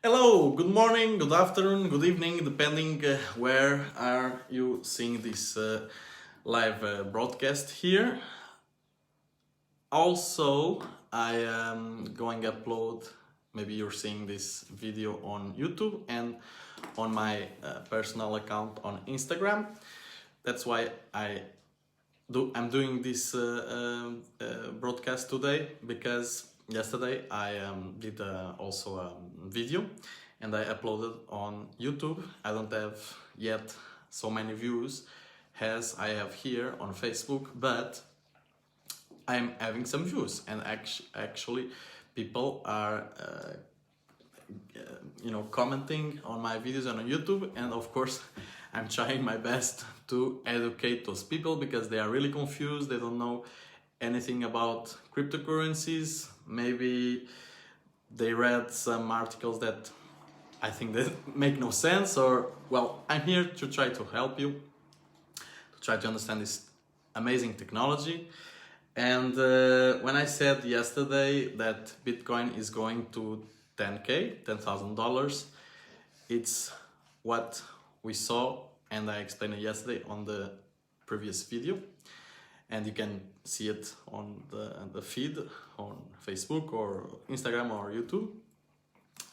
Hello, good morning, good afternoon, good evening, depending where are you seeing this live broadcast here. Also, I am going to upload, maybe you're seeing this video on YouTube and on my personal account on Instagram. That's why I'm doing this broadcast today, because yesterday I did also a video and I uploaded on YouTube. I don't have yet so many views as I have here on Facebook, but I'm having some views, and actually people are commenting on my videos on YouTube, and of course I'm trying my best to educate those people because they are really confused. They don't know anything about cryptocurrencies. Maybe they read some articles that I think that make no sense, or well, I'm here to try to help you to try to understand this amazing technology. And when I said yesterday that Bitcoin is going to $10,000, it's what we saw, and I explained it yesterday on the previous video, and you can see it on the feed on Facebook or Instagram or YouTube.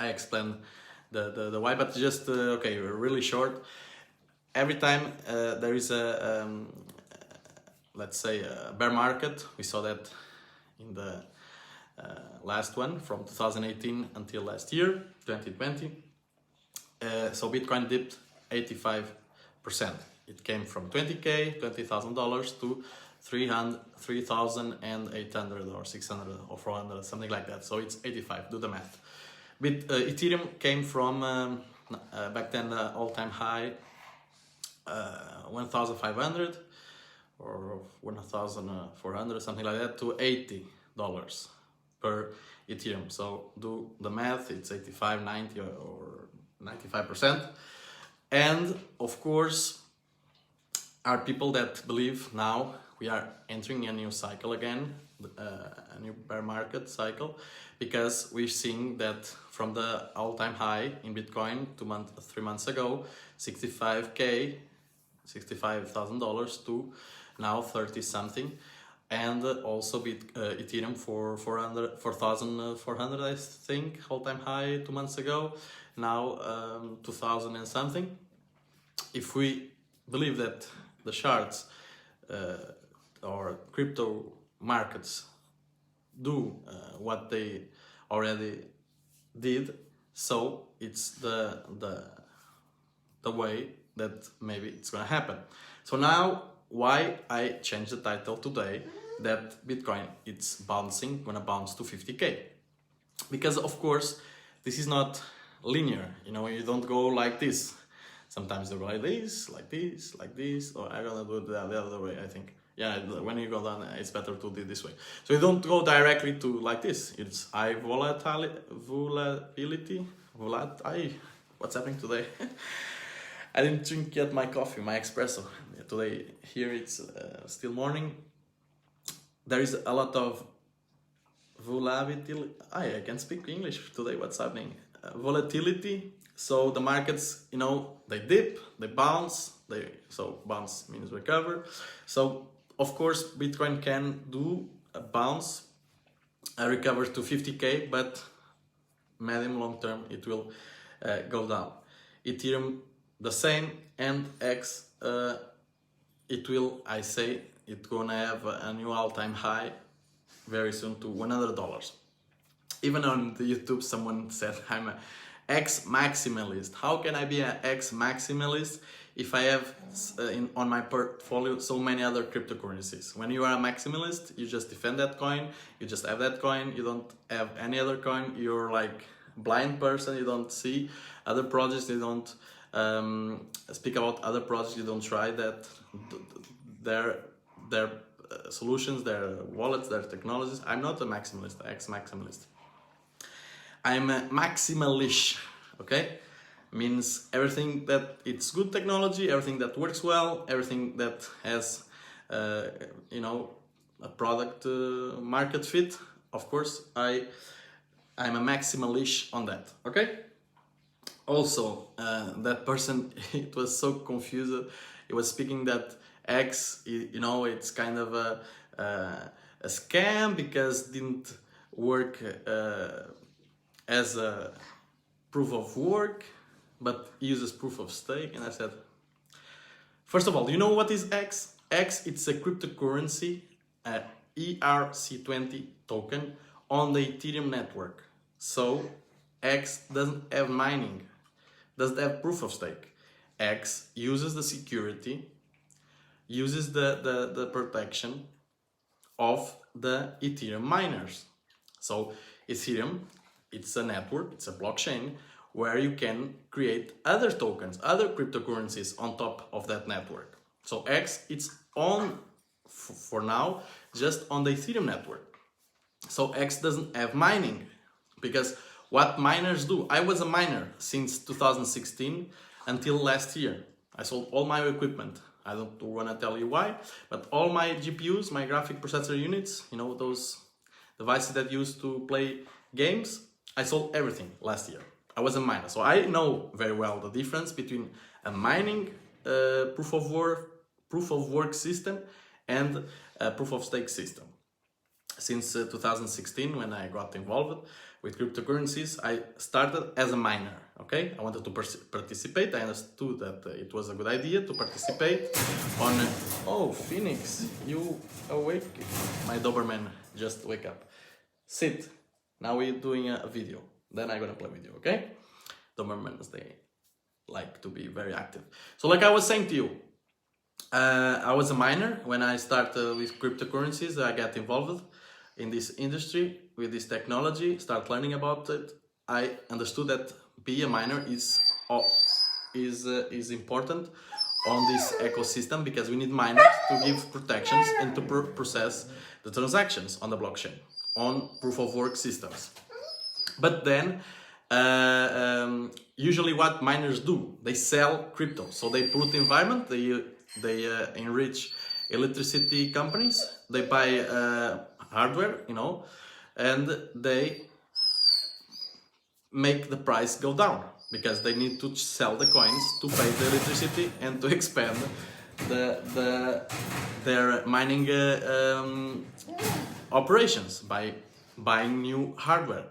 I explained the why, but just okay, really short. Every time there is a let's say a bear market, we saw that in the last one from 2018 until last year, 2020. So Bitcoin dipped 85%. It came from $20,000 to 3,800 or 600 or 400, something like that. So it's 85. Do the math. Ethereum came from back then the all-time high 1,500 or 1,400, something like that, to $80 per Ethereum. So do the math, it's 85, 90 or 95%. And of course, are people that believe now we are entering a new cycle again, a new bear market cycle, because we've seen that from the all-time high in Bitcoin 3 months ago, $65,000 to now 30 something, and also Ethereum for 4,400, I think, all-time high 2 months ago, now 2,000 and something. If we believe that the charts or crypto markets do what they already did, so it's the way that maybe it's gonna happen. So now, why I changed the title today that Bitcoin it's bouncing, gonna bounce to 50K, because of course this is not linear. You don't go like this. Sometimes they go like this, like this, like this, or I'm gonna do it the other way, I think. Yeah, when you go down, it's better to do it this way. So you don't go directly to like this. It's high volatility. What's happening today? I didn't drink yet my coffee, my espresso. Today, here it's still morning. There is a lot of volatility. I can speak English today, what's happening? Volatility. So the markets, they dip, they bounce. So bounce means recover. So of course, Bitcoin can do a bounce, a recover to 50K, but medium long term it will go down. Ethereum the same, and X it's gonna have a new all-time high very soon to $100. Even on the YouTube someone said I'm a X-maximalist. How can I be an X-maximalist if I have on my portfolio so many other cryptocurrencies? When you are a maximalist, you just defend that coin, you just have that coin, you don't have any other coin, you're like a blind person, you don't see other projects, you don't speak about other projects, you don't try that, their solutions, their wallets, their technologies. I'm not a maximalist, ex-maximalist. I'm a maximalish, okay? Means everything that it's good technology, everything that works well, everything that has, a product market fit. Of course, I'm a maximalish on that, okay? Also, that person, it was so confused. He was speaking that X, you know, it's kind of a scam because didn't work as a proof of work, but uses proof of stake. And I said, first of all, do you know what is X? X, it's a cryptocurrency, ERC20 token on the Ethereum network. So X doesn't have mining, doesn't have proof of stake. X uses the security, uses the protection of the Ethereum miners. So Ethereum, it's a network, it's a blockchain where you can create other tokens, other cryptocurrencies on top of that network. So X, it's on, for now, just on the Ethereum network. So X doesn't have mining, because what miners do, I was a miner since 2016 until last year. I sold all my equipment. I don't want to tell you why, but all my GPUs, my graphic processor units, you know, those devices that used to play games, I sold everything last year. I was a miner, so I know very well the difference between a mining proof of work system and a proof of stake system. Since 2016, when I got involved with cryptocurrencies, I started as a miner. Okay, I wanted to participate. I understood that it was a good idea to participate on. Oh, Phoenix, you awake? My Doberman just wake up. Sit. Now we're doing a video. Then I'm gonna play with you. Okay? Dobermans, they like to be very active. So, like I was saying to you, I was a miner when I started with cryptocurrencies. I got involved in this industry with this technology, start learning about it. I understood that be a miner is important on this ecosystem, because we need miners to give protections and to process the transactions on the blockchain on proof of work systems. But then usually what miners do, they sell crypto, so they pollute the environment, they enrich electricity companies, they buy hardware, you know, and they make the price go down because they need to sell the coins to pay the electricity and to expand their mining operations by buying new hardware.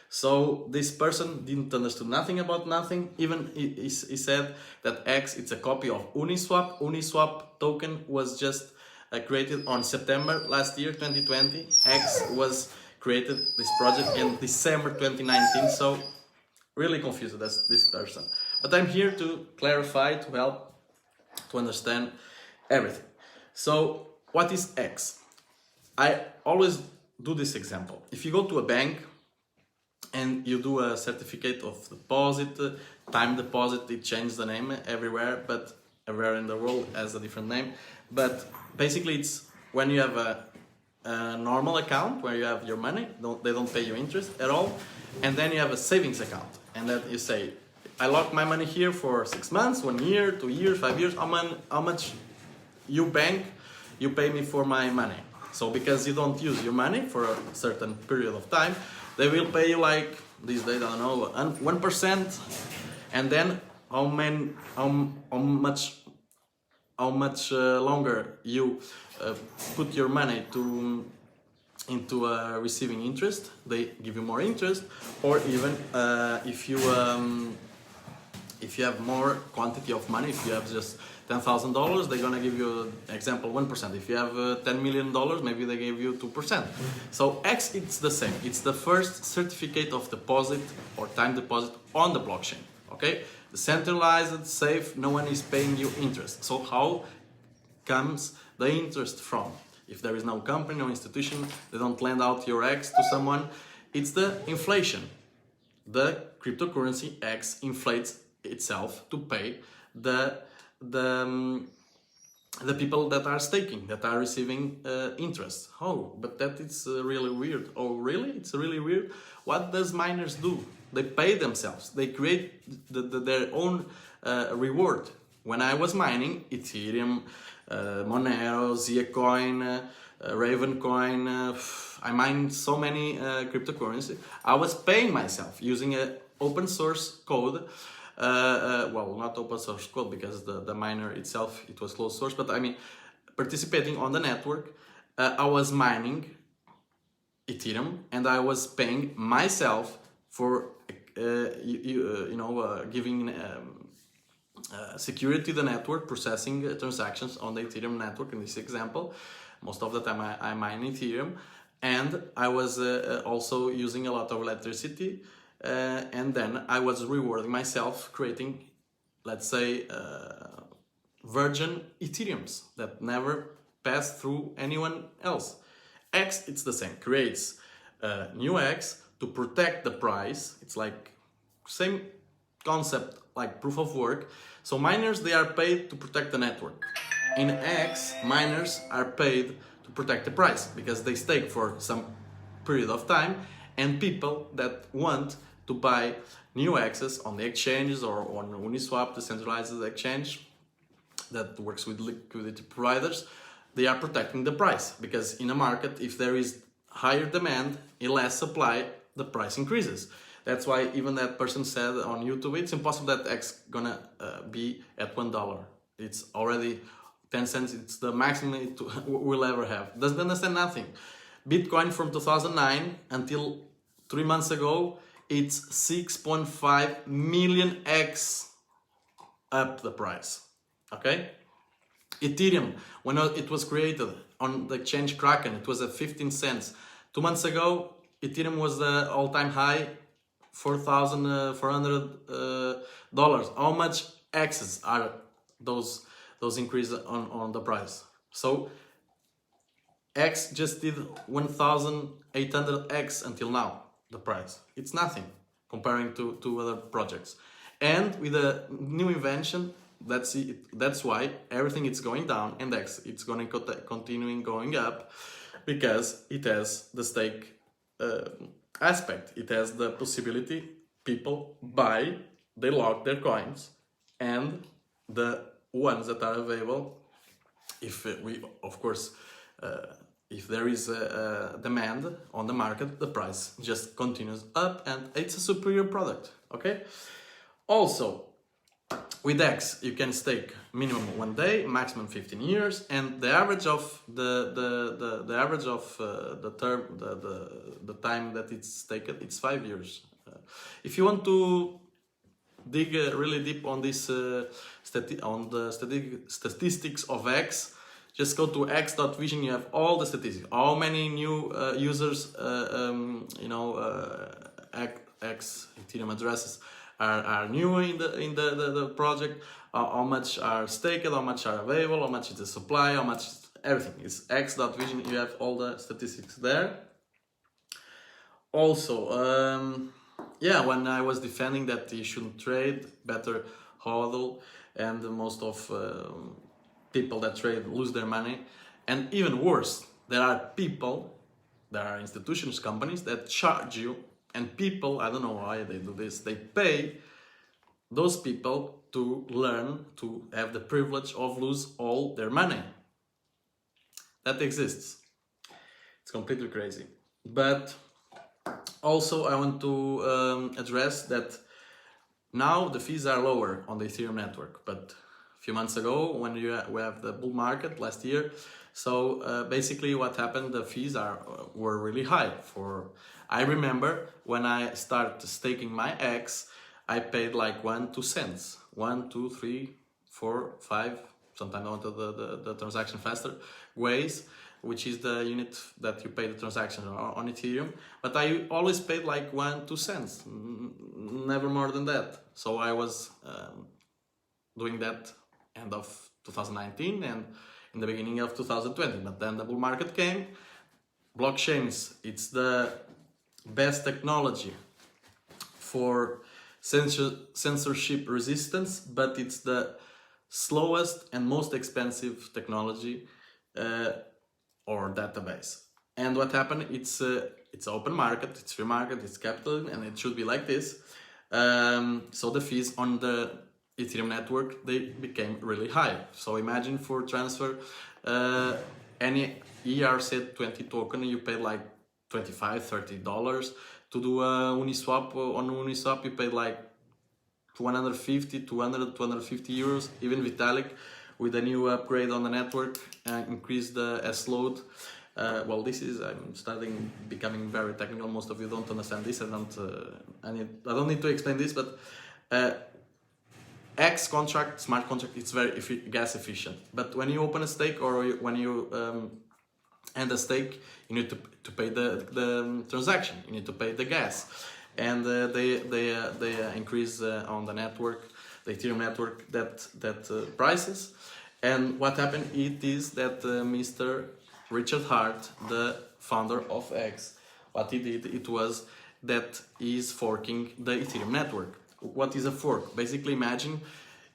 So this person didn't understand nothing about nothing. Even he said that X, it's a copy of Uniswap. Uniswap token was just created on September last year, 2020. X was created, this project, in December 2019. So really confused as this person. But I'm here to clarify, to help, to understand everything. So what is X? I always do this example. If you go to a bank and you do a certificate of deposit, time deposit, it changes the name everywhere, but everywhere in the world has a different name. But basically it's when you have a normal account where you have your money, they don't pay you interest at all, and then you have a savings account, and then you say, I lock my money here for 6 months, 1 year, 2 years, 5 years, how much you bank, you pay me for my money. So because you don't use your money for a certain period of time, they will pay you like these days, I don't know, 1%, and then how much longer you put your money into receiving interest, they give you more interest, or even if you have more quantity of money, if you have just $10,000, they're gonna give you, example, 1%. If you have $10 million, maybe they give you 2%. So X, it's the same. It's the first certificate of deposit or time deposit on the blockchain. Okay, decentralized, safe. No one is paying you interest. So how comes the interest from? If there is no company, no institution, they don't lend out your X to someone. It's the inflation. The cryptocurrency X inflates itself to pay the people that are staking, that are receiving interest. Oh, but that is really weird. Oh, really? It's really weird. What does miners do? They pay themselves. They create their own reward. When I was mining Ethereum, Monero, Zcoin, Ravencoin, I mine so many cryptocurrency. I was paying myself using a open source code. Well, not open source code because the miner itself, it was closed source, but I mean, participating on the network, I was mining Ethereum and I was paying myself for, giving security to the network, processing transactions on the Ethereum network in this example. Most of the time I mine Ethereum, and I was also using a lot of electricity, and then I was rewarding myself creating, let's say, virgin Ethereums that never passed through anyone else. X, it's the same, creates new X to protect the price. It's like same concept like proof of work. So miners, they are paid to protect the network. In X, miners are paid to protect the price because they stake for some period of time, and people that want to buy new X's on the exchanges or on Uniswap, the centralized exchange that works with liquidity providers, they are protecting the price, because in a market, if there is higher demand and less supply, the price increases. That's why even that person said on YouTube, it's impossible that X gonna be at $1. It's already 10 cents, it's the maximum it will ever have. Doesn't understand nothing. Bitcoin from 2009 until 3 months ago, it's 6.5 million X up the price, okay? Ethereum, when it was created on the exchange Kraken, it was at 15 cents. 2 months ago, Ethereum was the all-time high, $4,400. How much X's are those increases on the price? So X just did 1,800 X until now, the price. It's nothing comparing to other projects. And with a new invention, that's why everything is going down, and X it's going to continuing going up, because it has the stake aspect. It has the possibility people buy, they lock their coins, and the ones that are available, if we of course if there is a demand on the market, the price just continues up, and it's a superior product. Okay. Also, with X, you can stake minimum 1 day, maximum 15 years, and the average of the term, the time that it's staked, it's 5 years. If you want to dig really deep on this statistics of X, just go to x.vision. You have all the statistics, how many new users, X Ethereum addresses are new in the project, how much are staked, how much are available, how much is the supply, how much everything. It's x.vision. You have all the statistics there. Also, when I was defending that you shouldn't trade, better hodl, and most of people that trade lose their money, and even worse, there are institutions, companies that charge you. And people, I don't know why they do this, they pay those people to learn to have the privilege of lose all their money. That exists. It's completely crazy. But also I want to address that now the fees are lower on the Ethereum network, but a few months ago when we have the bull market last year, so basically what happened, the fees were really high. I remember when I started staking my X, I paid like 2 cents. 1, 2, 3, 4, 5, sometimes I wanted the transaction faster ways, which is the unit that you pay the transaction on Ethereum. But I always paid like 1, 2 cents, never more than that. So I was doing that end of 2019 and in the beginning of 2020. But then the bull market came. Blockchains, it's the best technology for censorship resistance, but it's the slowest and most expensive technology or database. And what happened? It's open market, it's free market, it's capitalism, and it should be like this. So the fees on the Ethereum network, they became really high. So imagine for transfer any ERC20 token, you pay like $25-30. To do a Uniswap, on Uniswap you pay like 150, 200, 250 euros. Even Vitalik, with a new upgrade on the network, increased the S load. Well, this is, I'm starting becoming very technical. Most of you don't understand this. I don't need to explain this, but X contract, smart contract, it's very gas efficient. But when you open a stake, or when you end a stake, you need to pay the transaction. You need to pay the gas, and they increase on the network, the Ethereum network, that prices. And what happened? It is that Mr. Richard Hart, the founder of X, what he did, it was that he's forking the Ethereum network. What is a fork? Basically, imagine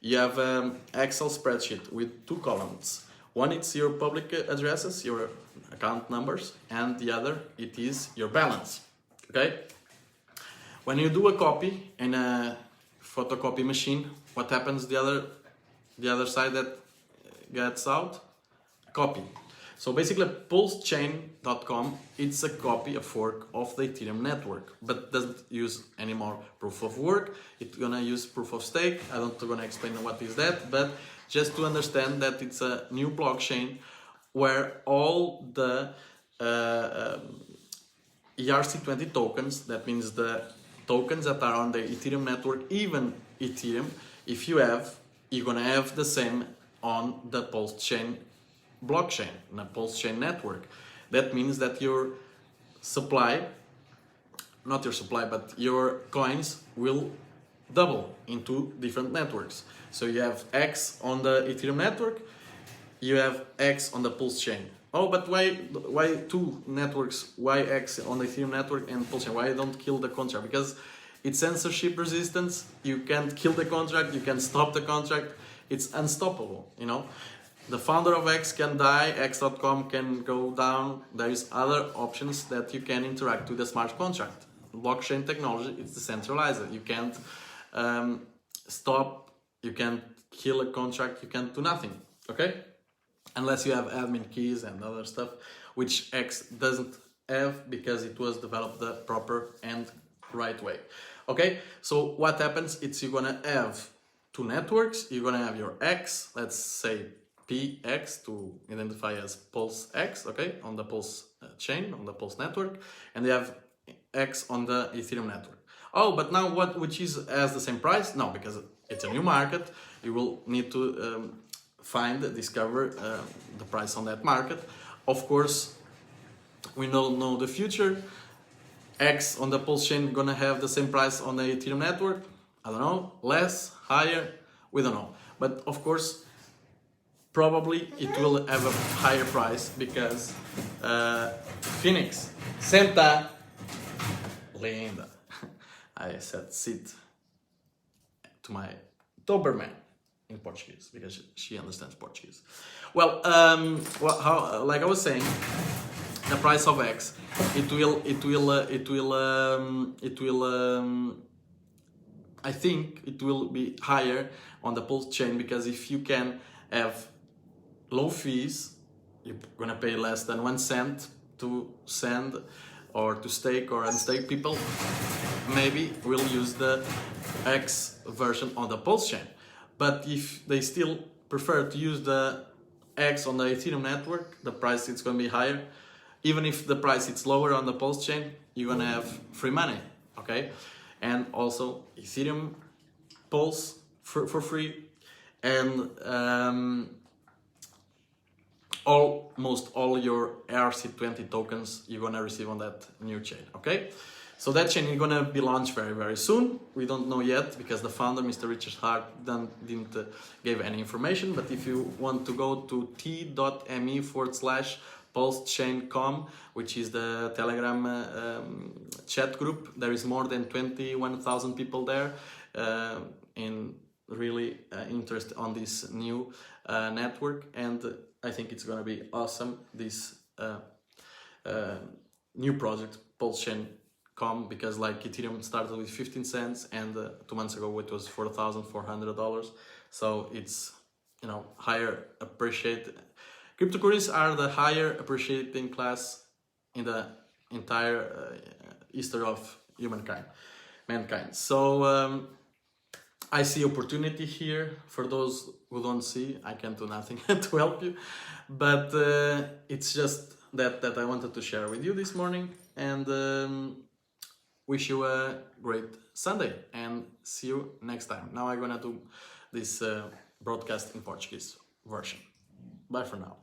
you have an Excel spreadsheet with two columns. One is your public addresses, your account numbers, and the other, it is your balance. Okay? When you do a copy in a photocopy machine, what happens the other side that gets out? Copy. So basically, pulsechain.com, it's a copy, a fork of the Ethereum network, but doesn't use any more proof of work. It's gonna use proof of stake. I don't gonna explain what is that, but just to understand that it's a new blockchain where all the ERC20 tokens, that means the tokens that are on the Ethereum network, even Ethereum, if you have, you're gonna have the same on the Pulse chain blockchain, in a Pulse chain network. That means that your supply, not your supply, but your coins will double into different networks. So you have X on the Ethereum network, you have X on the Pulse chain. Oh, but why two networks? Why X on the Ethereum network and Pulse chain? Why don't kill the contract? Because it's censorship resistance. You can't kill the contract. You can stop the contract. It's unstoppable. You know, the founder of X can die. X.com can go down. There is other options that you can interact with the smart contract. Blockchain technology, it's decentralized. You can't stop. You can't kill a contract. You can't do nothing. Okay. Unless you have admin keys and other stuff, which X doesn't have because it was developed the proper and right way. Okay, so what happens? It's you're gonna have two networks. You're gonna have your X, let's say PX to identify as Pulse X, okay, on the Pulse chain, on the Pulse network, and they have X on the Ethereum network. Oh, but now which has the same price? No, because it's a new market. You will need to discover the price on that market. Of course, we don't know the future. X on the Pulse chain gonna have the same price on the Ethereum network? I don't know, less, higher, we don't know. But of course, probably it will have a higher price because Phoenix, Santa, Linda. I said sit to my Doberman in Portuguese because she understands Portuguese. Well, like I was saying, the price of X, I think it will be higher on the Pulse chain because if you can have low fees, you're gonna pay less than 1 cent to send or to stake or unstake people. Maybe we'll use the X version on the Pulse chain. But if they still prefer to use the X on the Ethereum network, the price is going to be higher. Even if the price is lower on the Pulse chain, you're going to have free money, okay? And also Ethereum Pulse for free, and almost all your ERC20 tokens you're going to receive on that new chain, okay? So that chain is going to be launched very, very soon. We don't know yet because the founder, Mr. Richard Hart, didn't give any information. But if you want to go to t.me/pulsechain.com, which is the Telegram chat group, there is more than 21,000 people there in really interest on this new network. And I think it's going to be awesome, this new project, PulseChain. Because like Ethereum started with 15 cents and 2 months ago it was $4,400, so it's, you know, higher appreciated. Cryptocurrencies are the higher appreciating class in entire history of mankind. So I see opportunity here. For those who don't see, I can do nothing to help you, but it's just that I wanted to share with you this morning, and wish you a great Sunday, and see you next time. Now I'm gonna do this broadcast in Portuguese version. Bye for now.